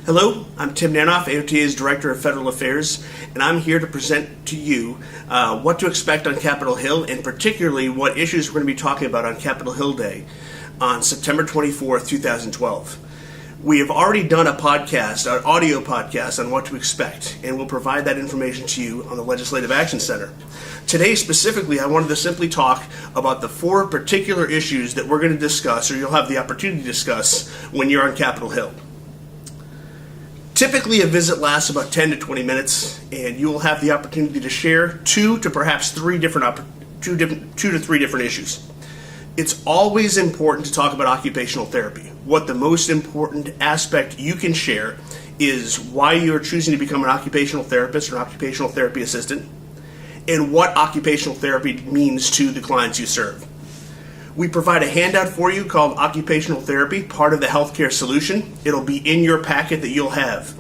Hello, I'm Tim Nanoff, AOTA's Director of Federal Affairs, and I'm here to present to you what to expect on Capitol Hill, and particularly what issues we're going to be talking about on Capitol Hill Day on September 24th, 2012. We have already done an audio podcast on what to expect, and we'll provide that information to you on the Legislative Action Center. Today, specifically, I wanted to simply talk about the four particular issues that we're going to discuss, or you'll have the opportunity to discuss, when you're on Capitol Hill. Typically, a visit lasts about 10 to 20 minutes, and you will have the opportunity to share two to three different issues. It's always important to talk about occupational therapy. What the most important aspect you can share is why you're choosing to become an occupational therapist or an occupational therapy assistant, and what occupational therapy means to the clients you serve. We provide a handout for you called Occupational Therapy, part of the healthcare solution. It'll be in your packet that you'll have.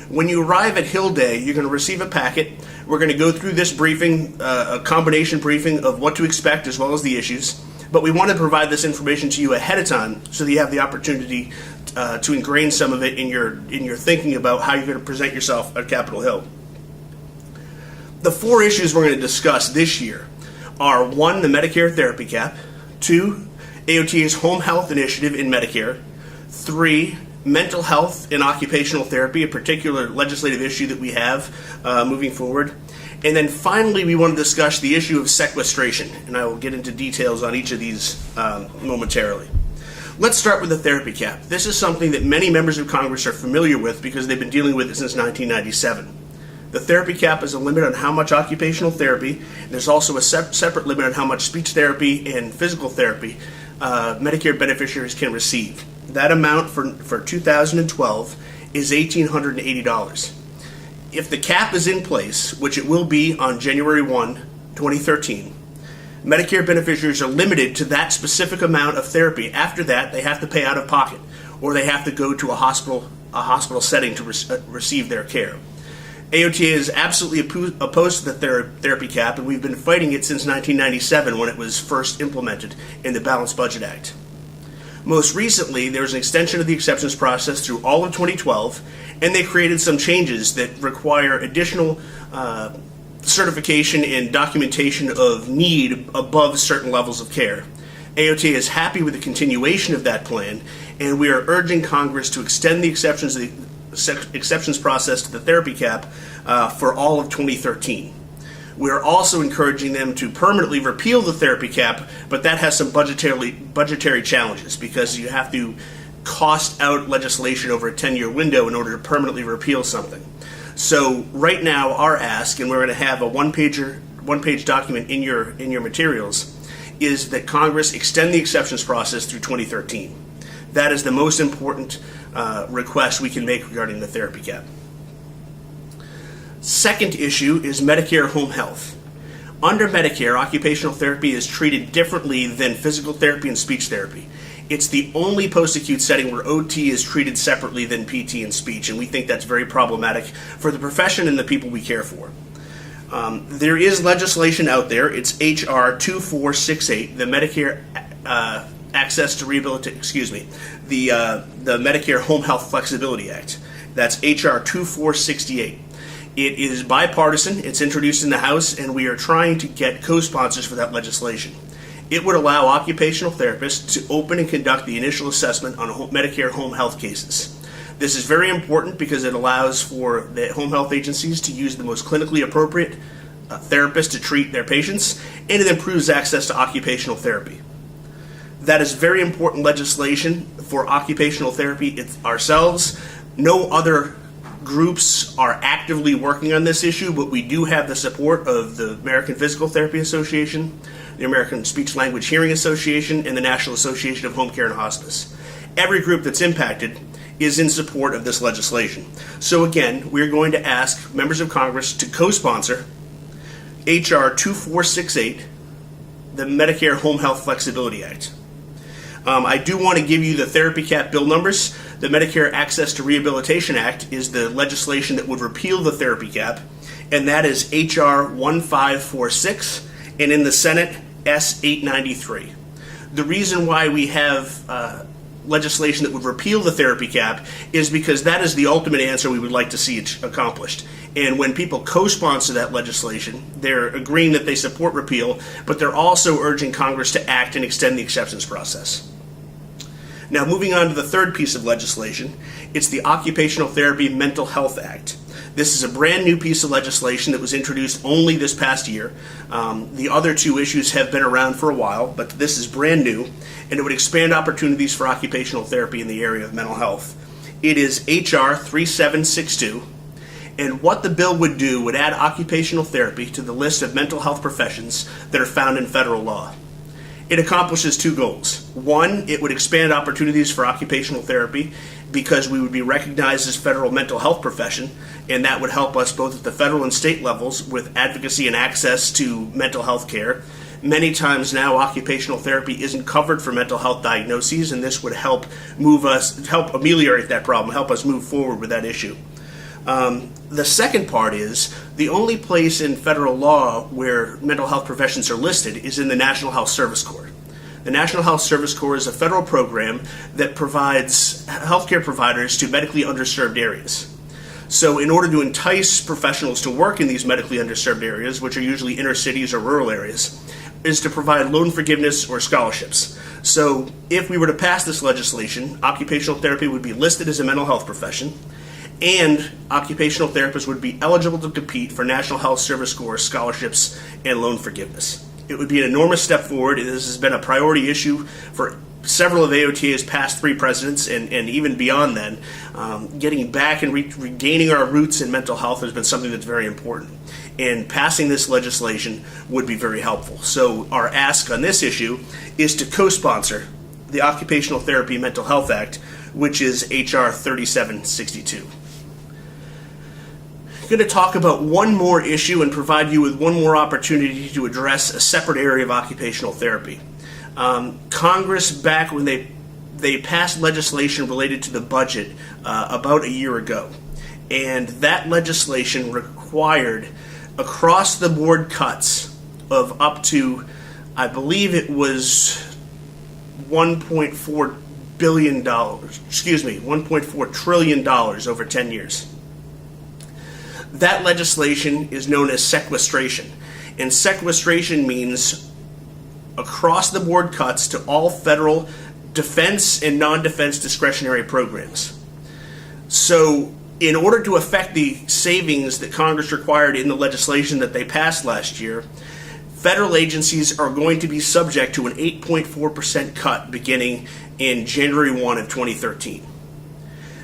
When you arrive at Hill Day, you're going to receive a packet. We're going to go through this briefing, a combination briefing of what to expect as well as the issues. But we want to provide this information to you ahead of time so that you have the opportunity to ingrain some of it in your thinking about how you're going to present yourself at Capitol Hill. The four issues we're going to discuss this year are: 1, the Medicare Therapy Cap; 2, AOTA's Home Health Initiative in Medicare; 3, mental health and occupational therapy, a particular legislative issue that we have moving forward; and then finally we want to discuss the issue of sequestration, and I will get into details on each of these momentarily. Let's start with the therapy cap. This is something that many members of Congress are familiar with because they've been dealing with it since 1997. The therapy cap is a limit on how much occupational therapy. There's also a separate limit on how much speech therapy and physical therapy Medicare beneficiaries can receive. That amount for 2012 is $1,880. If the cap is in place, which it will be on January 1, 2013, Medicare beneficiaries are limited to that specific amount of therapy. After that, they have to pay out of pocket, or they have to go to a hospital setting to receive their care. AOTA is absolutely opposed to the therapy cap, and we've been fighting it since 1997 when it was first implemented in the Balanced Budget Act. Most recently, there was an extension of the exceptions process through all of 2012, and they created some changes that require additional certification and documentation of need above certain levels of care. AOTA is happy with the continuation of that plan, and we are urging Congress to extend the exceptions process to the therapy cap for all of 2013. We are also encouraging them to permanently repeal the therapy cap, but that has some budgetary challenges because you have to cost out legislation over a 10-year window in order to permanently repeal something. So right now, our ask, and we're going to have a one-page document in your materials, is that Congress extend the exceptions process through 2013. That is the most important request we can make regarding the therapy cap. Second issue is Medicare home health. Under Medicare, occupational therapy is treated differently than physical therapy and speech therapy. It's the only post-acute setting where OT is treated separately than PT and speech, and we think that's very problematic for the profession and the people we care for. There is legislation out there. It's H.R. 2468, the Medicare Access to Rehabilitation, the Medicare Home Health Flexibility Act. That's H.R. 2468. It is bipartisan. It's introduced in the House, and we are trying to get co-sponsors for that legislation. It would allow occupational therapists to open and conduct the initial assessment on Medicare home health cases. This is very important because it allows for the home health agencies to use the most clinically appropriate therapists to treat their patients, and it improves access to occupational therapy. That is very important legislation for occupational therapy ourselves. No other groups are actively working on this issue, but we do have the support of the American Physical Therapy Association, the American Speech Language Hearing Association, and the National Association of Home Care and Hospice. Every group that's impacted is in support of this legislation. So again, we're going to ask members of Congress to co-sponsor H.R. 2468, the Medicare Home Health Flexibility Act. I do want to give you the therapy cap bill numbers. The Medicare Access to Rehabilitation Act is the legislation that would repeal the therapy cap, and that is H.R. 1546, and in the Senate, S. 893. The reason why we have legislation that would repeal the therapy cap is because that is the ultimate answer we would like to see accomplished. And when people co-sponsor that legislation, they're agreeing that they support repeal, but they're also urging Congress to act and extend the acceptance process. Now, moving on to the third piece of legislation, it's the Occupational Therapy Mental Health Act. This is a brand new piece of legislation that was introduced only this past year. The other two issues have been around for a while, but this is brand new, and it would expand opportunities for occupational therapy in the area of mental health. It is H.R. 3762, and what the bill would do would add occupational therapy to the list of mental health professions that are found in federal law. It accomplishes two goals. One, it would expand opportunities for occupational therapy because we would be recognized as federal mental health profession, and that would help us both at the federal and state levels with advocacy and access to mental health care. Many times now, occupational therapy isn't covered for mental health diagnoses, and this would help ameliorate that problem, help us move forward with that issue. The second part is the only place in federal law where mental health professions are listed is in the National Health Service Corps. The National Health Service Corps is a federal program that provides healthcare providers to medically underserved areas. So in order to entice professionals to work in these medically underserved areas, which are usually inner cities or rural areas, is to provide loan forgiveness or scholarships. So if we were to pass this legislation, occupational therapy would be listed as a mental health profession, and occupational therapists would be eligible to compete for National Health Service Corps scholarships and loan forgiveness. It would be an enormous step forward. This has been a priority issue for several of AOTA's past three presidents and even beyond then. Getting back and regaining our roots in mental health has been something that's very important. And passing this legislation would be very helpful. So our ask on this issue is to co-sponsor the Occupational Therapy Mental Health Act, which is H.R. 3762. I'm going to talk about one more issue and provide you with one more opportunity to address a separate area of occupational therapy. Congress, back when they passed legislation related to the budget about a year ago, and that legislation required across-the-board cuts of up to, I believe it was $1.4 trillion over 10 years. That legislation is known as sequestration, and sequestration means across-the-board cuts to all federal defense and non-defense discretionary programs. So in order to affect the savings that Congress required in the legislation that they passed last year, federal agencies are going to be subject to an 8.4% cut beginning in January 1 of 2013.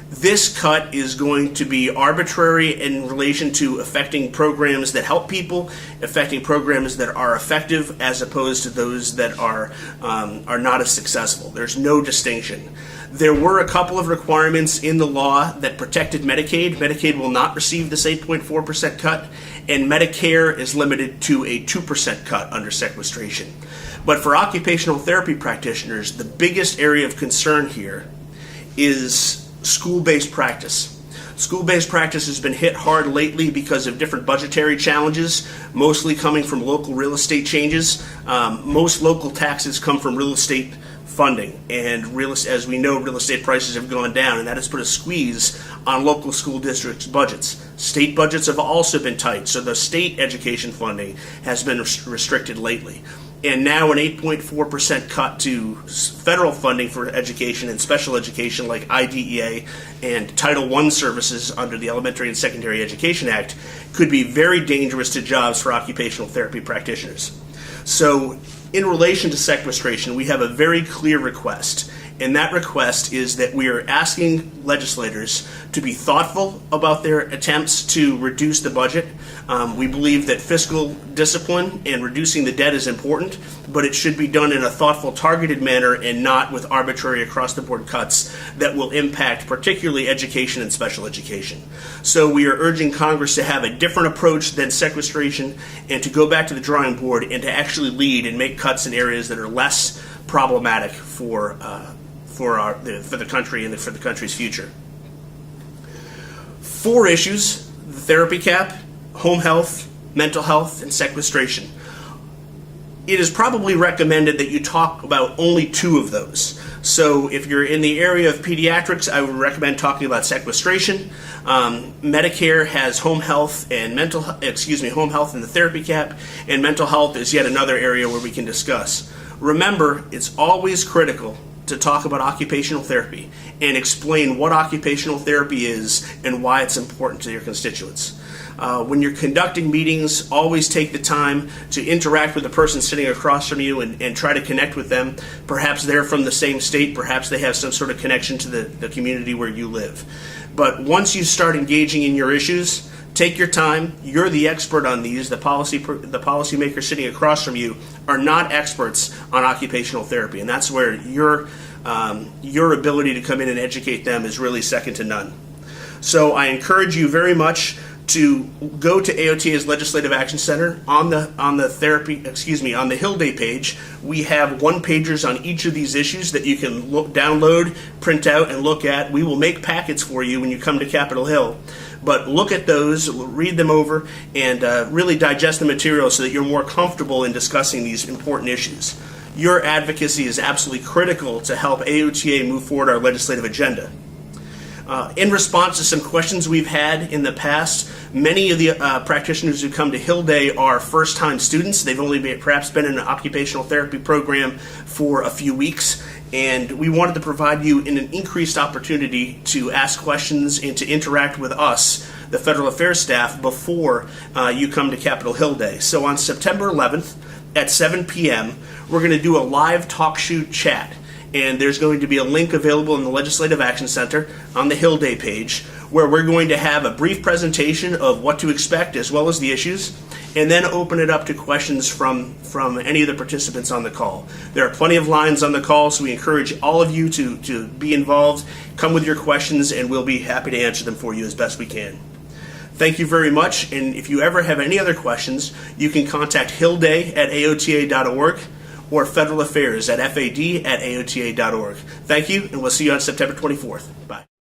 This cut is going to be arbitrary in relation to affecting programs that help people, affecting programs that are effective as opposed to those that are not as successful. There's no distinction. There were a couple of requirements in the law that protected Medicaid. Medicaid will not receive this 8.4% cut, and Medicare is limited to a 2% cut under sequestration. But for occupational therapy practitioners, the biggest area of concern here is school-based practice. School-based practice has been hit hard lately because of different budgetary challenges, mostly coming from local real estate changes. Most local taxes come from real estate funding, and as we know, real estate prices have gone down, and that has put a squeeze on local school districts' budgets. State budgets have also been tight, so the state education funding has been restricted lately. And now an 8.4% cut to federal funding for education and special education like IDEA and Title I services under the Elementary and Secondary Education Act could be very dangerous to jobs for occupational therapy practitioners. So in relation to sequestration, we have a very clear request, and that request is that we are asking legislators to be thoughtful about their attempts to reduce the budget. We believe that fiscal discipline and reducing the debt is important, but it should be done in a thoughtful, targeted manner and not with arbitrary across-the-board cuts that will impact particularly education and special education. So we are urging Congress to have a different approach than sequestration and to go back to the drawing board and to actually lead and make cuts in areas that are less problematic for the country and for the country's future. 4 issues: the therapy cap, home health, mental health, and sequestration. It is probably recommended that you talk about only 2 of those. So if you're in the area of pediatrics, I would recommend talking about sequestration. Medicare has home health and home health in the therapy cap, and mental health is yet another area where we can discuss. Remember, it's always critical to talk about occupational therapy and explain what occupational therapy is and why it's important to your constituents. When you're conducting meetings, always take the time to interact with the person sitting across from you and try to connect with them. Perhaps they're from the same state, perhaps they have some sort of connection to the community where you live. But once you start engaging in your issues, take your time. You're the expert on these. The policymakers sitting across from you are not experts on occupational therapy, and that's where your ability to come in and educate them is really second to none. So I encourage you very much to go to AOTA's Legislative Action Center on the Hill Day page. We have one-pagers on each of these issues that you can download, print out, and look at. We will make packets for you when you come to Capitol Hill. But look at those, read them over, and really digest the material so that you're more comfortable in discussing these important issues. Your advocacy is absolutely critical to help AOTA move forward our legislative agenda. In response to some questions we've had in the past, many of the practitioners who come to Hill Day are first-time students. They've only perhaps been in an occupational therapy program for a few weeks, and we wanted to provide you an increased opportunity to ask questions and to interact with us, the federal affairs staff, before you come to Capitol Hill Day. So on September 11th at 7 p.m., we're going to do a live talk show chat. And there's going to be a link available in the Legislative Action Center on the Hill Day page where we're going to have a brief presentation of what to expect as well as the issues, and then open it up to questions from any of the participants on the call. There are plenty of lines on the call, so we encourage all of you to be involved, come with your questions, and we'll be happy to answer them for you as best we can. Thank you very much, and if you ever have any other questions, you can contact hillday@aota.org or Federal Affairs at fad@aota.org. Thank you, and we'll see you on September 24th. Bye.